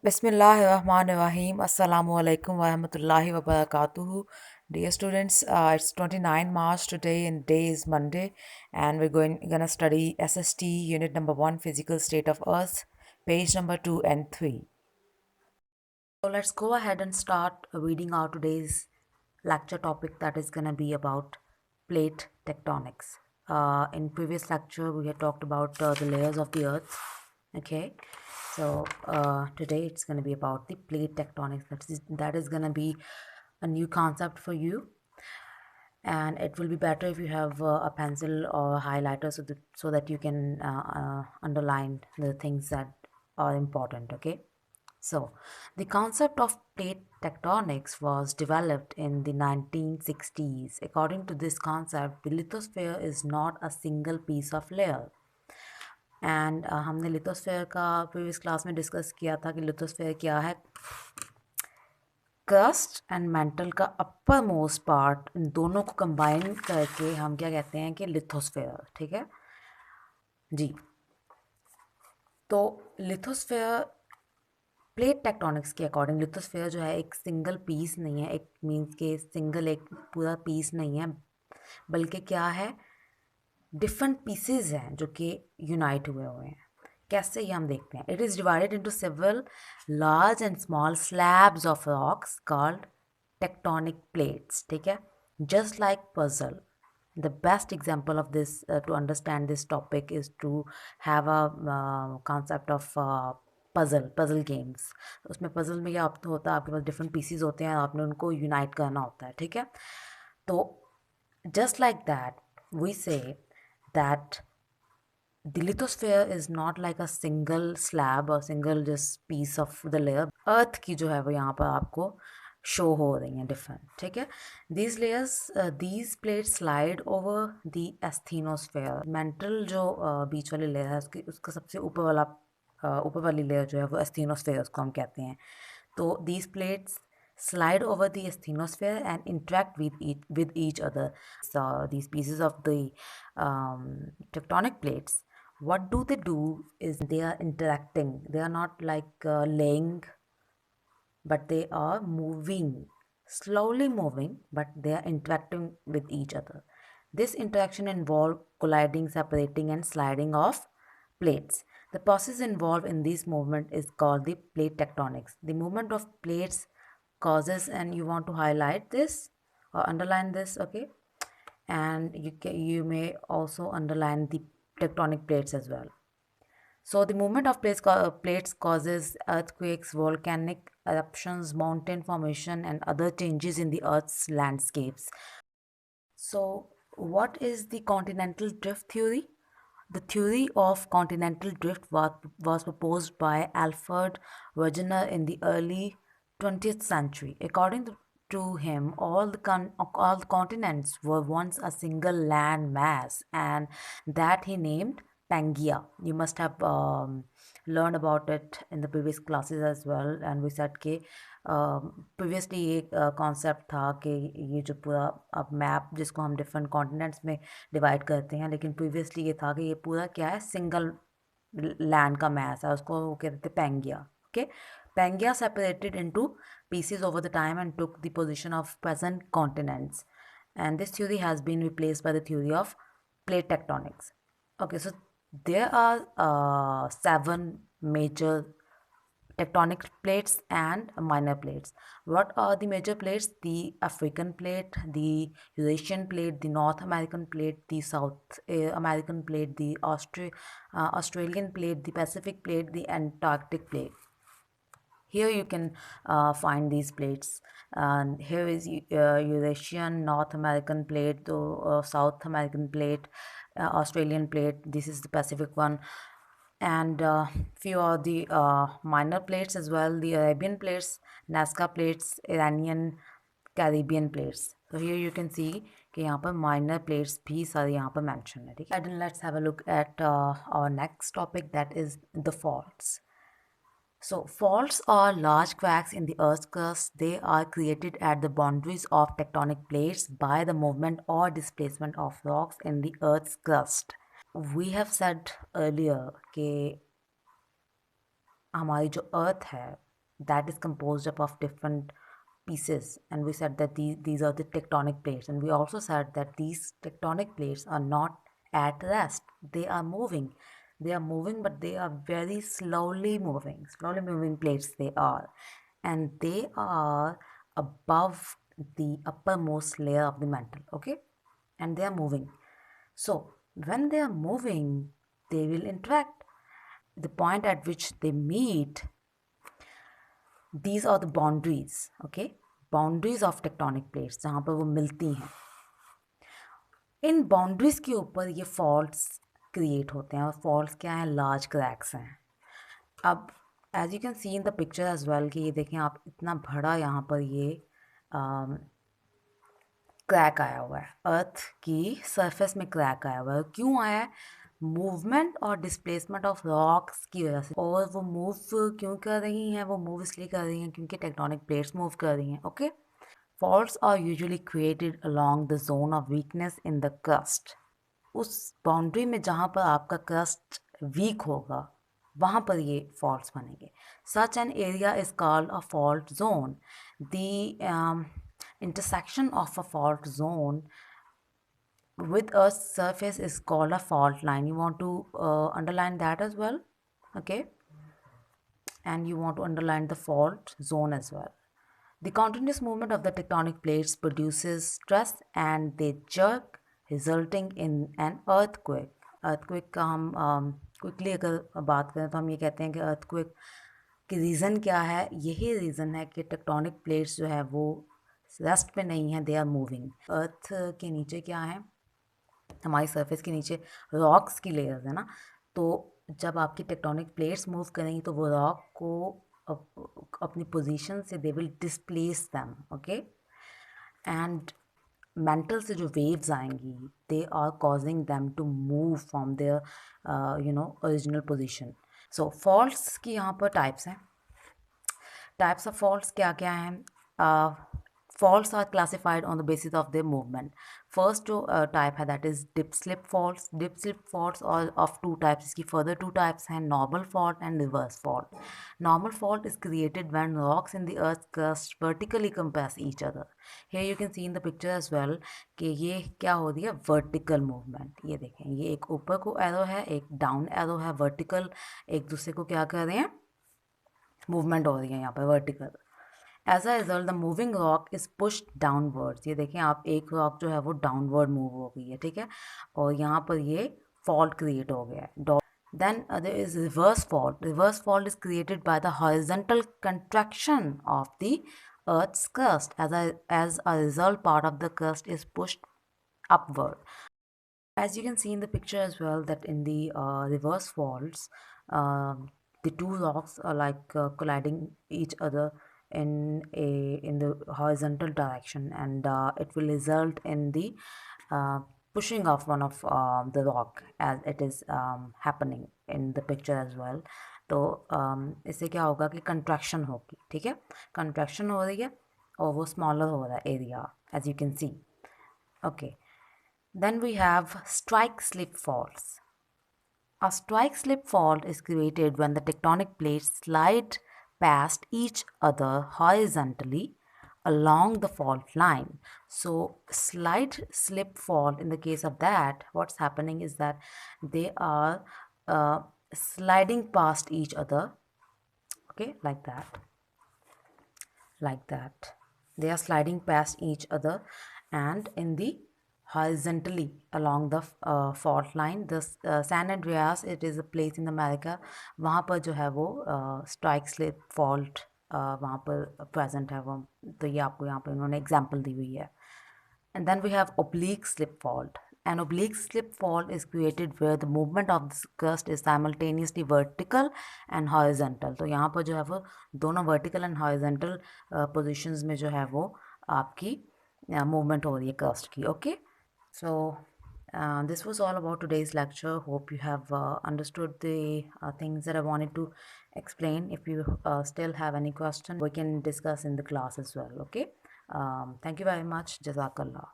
Bismillahirrahmanirrahim. Assalamu alaikum wa rahmatullahi wa barakatuhu. Dear students, it's 29 March today and day is Monday, and we're gonna study SST unit number 1, physical state of earth, page number 2 and 3. So let's go ahead and start reading our today's lecture topic, that is gonna be about plate tectonics. In previous lecture we had talked about the layers of the earth. Okay, so today it's going to be about the plate tectonics. That is going to be a new concept for you, and it will be better if you have a pencil or a highlighter so that you can underline the things that are important. Okay, so the concept of plate tectonics was developed in the 1960s. According to this concept, the lithosphere is not a single piece of layer. And हमने lithosphere का previous class में discuss किया था कि lithosphere क्या है. Crust and mental का upper most part, इन दोनों को कंबाइन करके हम क्या कहते हैं कि लिथोस्फेयर. ठीक है जी. तो लिथोस्फेयर प्लेट टेक्टोनिक्स के अकॉर्डिंग लिथोस्फेयर जो है एक सिंगल पीस नहीं है, एक मीन्स के सिंगल एक पूरा पीस नहीं है, बल्कि क्या है, डिफरेंट पीसेज हैं जो कि यूनाइट हुए हुए हैं. कैसे ये हम देखते हैं. It is divided into several large and small slabs of rocks called tectonic plates. ठीक है, just like puzzle. The best example of this to understand this topic is to have a concept of puzzle games. उसमें puzzle में क्या होता है, आपके पास different pieces होते हैं, आपने उनको unite करना होता है. ठीक है, तो just like that we say that the lithosphere is not like a single slab or single just piece of the layer. अर्थ की जो है वो यहाँ पर आपको शो हो रही हैं डिफरेंट. ठीक है, these layers, these plates slide over the asthenosphere. Mental जो बीच वाली लेयर है उसका सबसे ऊपर वाली लेयर जो है वो asthenosphere उसको हम कहते हैं. तो these plates slide over the asthenosphere and interact with each other. So these pieces of the tectonic plates, what do they do is they are interacting. They are not like laying, but they are moving, slowly moving, but they are interacting with each other. This interaction involves colliding, separating, and sliding of plates. The process involved in this movement is called the plate tectonics. The movement of plates causes, and you want to highlight this or underline this, okay? And you may also underline the tectonic plates as well. So the movement of plates causes earthquakes, volcanic eruptions, mountain formation, and other changes in the Earth's landscapes. So what is the continental drift theory? The theory of continental drift was proposed by Alfred Wegener in the early 20th century. According to him, all the continents were once a single land mass, and that he named Pangaea. You must have learned about it in the previous classes as well, and we said कि previously ये concept था कि ये जो पूरा अब map जिसको हम डिफरेंट कॉन्टिनेंट्स में डिवाइड करते हैं, लेकिन प्रीवियसली ये था कि ये पूरा क्या है, सिंगल लैंड का मैस है, उसको वो कहते थे Pangaea. Okay, Pangaea separated into pieces over the time and took the position of present continents, and this theory has been replaced by the theory of plate tectonics. Okay, so there are 7 major tectonic plates and minor plates. What are the major plates? The African plate, the Eurasian plate, the North American plate, the South American plate, the Australian plate, the Pacific plate, the Antarctic plate. Here you can find these plates. And here is Eurasian, North American plate, the South American plate, Australian plate. This is the Pacific one. And few are the minor plates as well, the Arabian plates, Nazca plates, Iranian, Caribbean plates. So here you can see कि यहाँ पर minor plates भी सारे यहाँ पर mention है. ठीक है, and let's have a look at our next topic, that is the faults. So faults are large cracks in the Earth's crust. They are created at the boundaries of tectonic plates by the movement or displacement of rocks in the Earth's crust. We have said earlier कि हमारी जो अर्थ है that is composed up of different pieces, and we said that these are the tectonic plates, and we also said that these tectonic plates are not at rest. They are moving. They are moving, but they are very slowly moving plates they are, and they are above the uppermost layer of the mantle, okay, and they are moving. So when they are moving, they will interact. The point at which they meet, these are the boundaries, okay, boundaries of tectonic plates जहाँ पर वो मिलती हैं. इन boundaries के ऊपर ये faults create होते हैं, और फॉल्ट्स क्या हैं, लार्ज क्रैक्स हैं. अब as you can see in the picture as well कि ये देखें आप, इतना बड़ा यहाँ पर ये क्रैक आया हुआ है, अर्थ की सरफेस में क्रैक आया हुआ है. क्यों आया है? मूवमेंट और डिस्प्लेसमेंट ऑफ रॉक्स की वजह से. और वो मूव क्यों कर रही हैं? वो मूव इसलिए कर रही हैं क्योंकि टेक्टोनिक प्लेट्स मूव कर रही हैं, okay. Faults are usually created along the zone of weakness in the crust. उस बाउंड्री में जहाँ पर आपका क्रस्ट वीक होगा, वहाँ पर ये फॉल्ट्स बनेंगे. Such an area is called a fault zone. The intersection of a fault zone with Earth's surface is called a fault line. You want to underline that as well, okay? And you want to underline the fault zone as well. The continuous movement of the tectonic plates produces stress and they jerk, resulting in an earthquake. Earthquake का हम quickly अगर बात करें तो हम ये कहते हैं कि earthquake की रीज़न क्या है? यही रीज़न है कि टेक्टोनिक प्लेट्स जो है वो रेस्ट पे नहीं है, दे आर मूविंग. अर्थ के नीचे क्या है? हमारी सरफेस के नीचे रॉक्स की लेयर्स है ना. तो जब आपकी टेक्टोनिक प्लेट्स मूव करेंगी तो वो रॉक को अपनी पोजीशन से they will displace them, okay. And mantle से जो वेव्स आएंगी, they are causing them to move from their original position. So faults की यहाँ पर टाइप्स हैं. टाइप्स ऑफ फॉल्ट्स क्या क्या हैं? Faults are classified on the basis of their movement. First जो type है that is dip slip faults. Dip slip faults are of two types. इसकी further two types हैं normal fault and reverse fault. Normal fault is created when rocks in the earth's crust vertically compress each other. Here you can see in the picture as well कि ये क्या हो रही है, vertical movement. ये देखें, ये एक ऊपर को arrow है, एक down arrow है, vertical एक दूसरे को क्या कर रहे हैं, मूवमेंट हो रही है यहाँ पर vertical. As a result the moving rock is pushed downwards. ये देखें आप, एक रॉक जो है वो डाउनवर्ड मूव हो गई है, ठीक है, और यहाँ पर ये फॉल्ट क्रिएट हो गया है. Then there is reverse fault. Reverse fault is created by the horizontal contraction of the Earth's crust. As a result, part of the crust is pushed upward. As you can see in the picture as well, that in the reverse faults, the two rocks are like colliding each other in the horizontal direction, and it will result in the pushing of one of the rock, as it is happening in the picture as well. तो इससे क्या होगा कि contraction होगी, ठीक है, contraction हो रही है और वो स्मॉलर हो रहा है area, as you can see, okay. Then we have strike slip faults. A strike slip fault is created when the tectonic plates slide past each other horizontally along the fault line. So slide slip fault, in the case of that, what's happening is that they are sliding past each other, okay, like that, like that. They are sliding past each other and in the horizontally along the fault line. The San Andreas, it is a place in America, वहाँ पर जो है वो strike slip fault वहाँ पर present है वो. तो ये आपको यहाँ पर इन्होंने example दी हुई है. And then we have oblique slip fault. An oblique slip fault is created where the movement of the crust is simultaneously vertical and horizontal. तो यहाँ पर जो है वो दोनों vertical and horizontal positions में जो है वो आपकी movement हो रही है crust की, okay. So this was all about today's lecture. Hope you have understood the things that I wanted to explain. If you still have any question, we can discuss in the class as well, okay. Thank you very much. Jazakallah.